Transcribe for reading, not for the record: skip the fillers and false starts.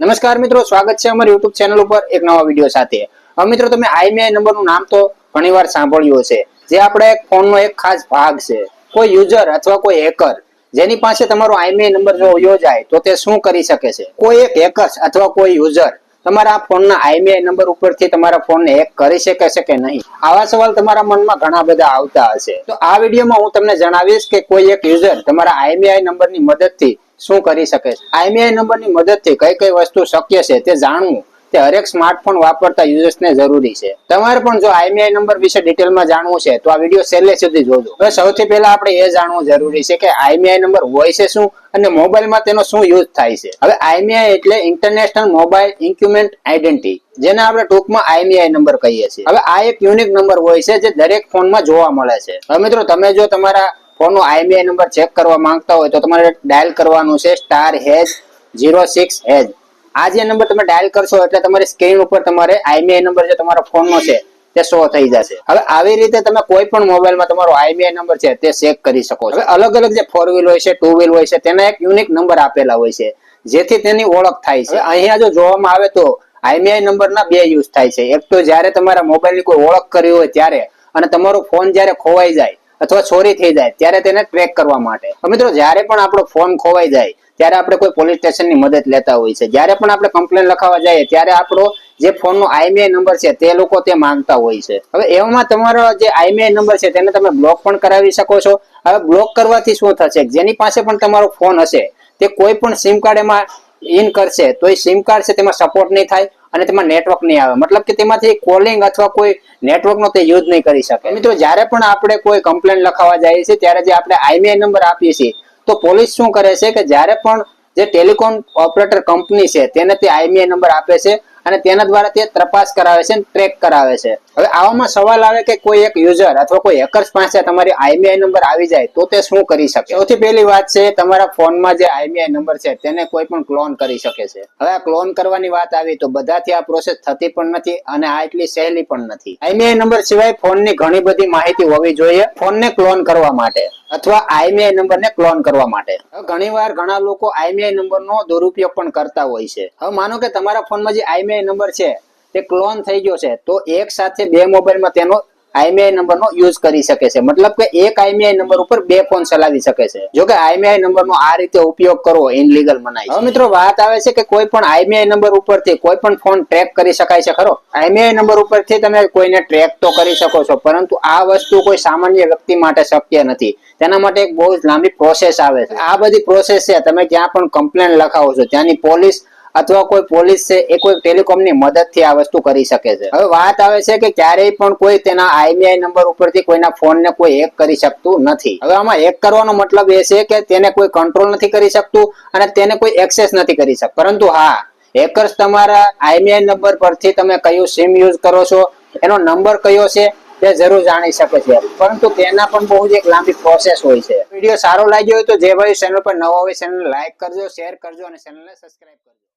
નમસ્કાર મિત્રો, સ્વાગત છે અમારી YouTube ચેનલ ઉપર એક નવા વિડીયો સાથે। હવે મિત્રો તમે IMEI નંબરનું નામ તો ઘણીવાર સાંભળ્યું હશે, જે આપણા ફોનનો એક ખાસ ભાગ છે। કોઈ યુઝર અથવા કોઈ હેકર જેની પાસે તમારો IMEI નંબર જો યોજાય તો તે શું કરી શકે છે? કોઈ એક હેકર અથવા કોઈ યુઝર તમારા ફોનના IMEI નંબર ઉપરથી તમારા ફોનને હેક કરી શકે છે કે નહીં? આવા સવાલ તમારા મનમાં ઘણા બધા આવતા હશે। તો આ વિડીયોમાં હું તમને જણાવીશ કે કોઈ એક યુઝર તમારા IMEI નંબરની મદદથી શું કરી શકે છે। IMEI નંબરની મદદથી કઈ કઈ વસ્તુ શક્ય છે તે જાણવું તે હરેક સ્માર્ટફોન વાપરતા યુઝર્સને જરૂરી છે। તમારે પણ જો IMEI નંબર વિશે ડિટેલમાં જાણવું છે તો આ વિડીયો છેલ્લે સુધી જોજો। હવે સૌથી પહેલા આપણે એ જાણવું જરૂરી છે કે IMEI નંબર હોય છે શું અને મોબાઈલમાં તેનો શું યુઝ થાય છે। હવે IMEI એટલે ઇન્ટરનેશનલ મોબાઈલ ઇન્ક્યુમેન્ટ આઇડેન્ટિટી, જેને આપણે ટૂંકમાં IMEI નંબર કહીએ છીએ। હવે આ એક યુનિક નંબર હોય છે જે દરેક ફોનમાં જોવા મળે છે। હવે મિત્રો તમે જો તમારા ફોનનો IMEI નંબર ચેક કરવા માંગતા હોય તો તમારે ડાયલ કરવાનું છે *#06#। આ જે નંબર તમે ડાયલ કરશો એટલે તમારી સ્ક્રીન ઉપર તમારે IMEI નંબર જે તમારા ફોનનો છે તે શો થઈ જશે। હવે આવી રીતે તમે કોઈ પણ મોબાઈલમાં તમારો IMEI નંબર છે તે ચેક કરી શકો છો। હવે અલગ અલગ જે 4 વ્હીલ હોય છે, 2 વ્હીલ હોય છે, તેના એક યુનિક નંબર આપેલા હોય છે જેથી તેની ઓળખ થાય છે। હવે અહીંયા જો જોવામાં આવે તો IMEI નંબરના બે યુઝ થાય છે। એક તો જ્યારે તમારા મોબાઈલની કોઈ ઓળખ કરી હોય ત્યારે, અને તમારો ફોન જ્યારે ખોવાઈ જાય અથવા ચોરી થઈ જાય ત્યારે તેને ટ્રેક કરવા માટે। મિત્રો જ્યારે પણ આપણો ફોન ખોવાઈ જાય ત્યારે આપણે કોઈ પોલીસ સ્ટેશનની મદદ લેતા હોય છે। જ્યારે પણ આપણે કમ્પ્લેન લખાવવા જઈએ ત્યારે આપણો જે ફોનનો IMEI નંબર છે તે લોકો તે માંગતા હોય છે। હવે એવામાં તમારો જે IMEI નંબર છે તેને તમે બ્લોક પણ કરાવી શકો છો। હવે બ્લોક કરવાથી શું થશે? જેની પાસે પણ તમારો ફોન હશે તે કોઈ પણ સિમ કાર્ડ એમાં ઇન કરશે તો એ સિમ કાર્ડ છે તેમાં સપોર્ટ નહીં થાય અને તેમાં નેટવર્ક નહીં આવે, મતલબ કે તેમાંથી કોલિંગ અથવા કોઈ નેટવર્કનો તે યુઝ નહીં કરી શકે। મિત્રો જ્યારે પણ આપણે કોઈ કમ્પ્લેન લખાવવા જઈએ છીએ ત્યારે જે આપણે IMEI નંબર આપીએ છીએ તો પોલીસ શું કરે છે કે જ્યારે પણ જે ટેલિકોમ ઓપરેટર કંપની છે તેને તે IMEI નંબર આપે છે અને તેના દ્વારા તે તપાસ કરાવે છે અને ટ્રેક કરાવે છે। હવે આવામાં સવાલ આવે કે કોઈ એક યુઝર અથવા કોઈ હેકર્સ પાસે તમારી IMEI નંબર આવી જાય તો તે શું કરી શકે? સૌથી પહેલી વાત છે, તમારા ફોનમાં જે IMEI નંબર છે તેને કોઈ પણ ક્લોન કરી શકે છે। હવે આ ક્લોન કરવાની વાત આવી તો બધાથી આ પ્રોસેસ થતી પણ નથી અને આ એટલી સહેલી પણ નથી। IMEI નંબર સિવાય ફોનની ઘણી બધી માહિતી હોવી જોઈએ ફોનને ક્લોન કરવા માટે અથવા IMEI નંબરને ક્લોન કરવા માટે। હવે ઘણીવાર ઘણા લોકો IMEI નંબરનો દુરુપયોગ પણ કરતા હોય છે। હવે માનો કે તમારા ફોનમાં જે IMEI નંબર છે તે ક્લોન થઈ ગયો છે તો એક સાથે બે મોબાઈલમાં તેનો IMEI નંબરનો યુઝ કરી શકે છે, મતલબ કે એક IMEI નંબર ઉપર બે ફોન ચલાવી શકે છે। જો કે IMEI નંબરનો આ રીતે ઉપયોગ કરવો ઇનલીગલ મનાય છે। હવે મિત્રો વાત આવે છે કે કોઈ પણ IMEI નંબર ઉપરથી કોઈ પણ ફોન ટ્રેક કરી શકાય છે ખરો? IMEI નંબર ઉપરથી તમે કોઈને ટ્રેક તો કરી શકો છો, પરંતુ આ વસ્તુ કોઈ સામાન્ય વ્યક્તિ માટે શક્ય નથી। તેના માટે એક બહુ જ લાંબી પ્રોસેસ આવે છે। આ બધી પ્રોસેસ છે તમે જ્યાં પણ કમ્પ્લેન લખાવો છો ત્યાંની પોલીસ અથવા કોઈ પોલીસ છે એ કોઈ ટેલિકોમની મદદથી આ વસ્તુ કરી શકે છે। હવે વાત આવે છે કે ક્યારેય પણ કોઈ તેના IMEI નંબર ઉપરથી કોઈના ફોનને કોઈ હેક કરી શકતું નથી। હવે આમાં હેક કરવાનો મતલબ એ છે કે તેને કોઈ કંટ્રોલ નથી કરી શકતું અને તેને કોઈ એક્સેસ નથી કરી શકતું, પરંતુ હા, હેકર્સ તમારા IMEI નંબર પરથી તમે કયું સિમ યુઝ કરો છો, એનો નંબર કયો છે તે જરૂર જાણી શકે છે, પરંતુ તેના પણ બહુ જ એક લાંબી પ્રોસેસ હોય છે। વિડીયો સારો લાગ્યો હોય તો જે ભાઈ ચેનલ પર નવો હોય ચેનલ લાઈક કરજો, શેર કરજો અને ચેનલને સબસ્ક્રાઇબ કરજો।